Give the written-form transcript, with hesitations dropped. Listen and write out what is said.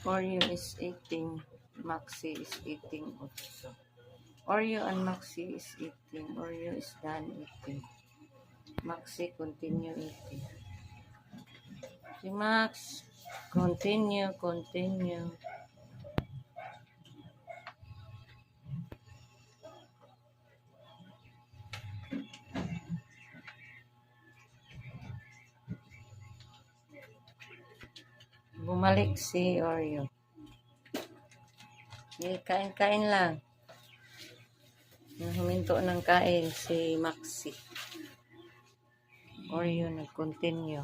Oreo is eating. Maxi is eating also. Oreo and Maxi is eating. Oreo is done eating. Maxi continue eating. Si Max, continue. Bumalik si Oreo. Kain lang. Huminto ng kain si Maxi. Oreo nag-continue.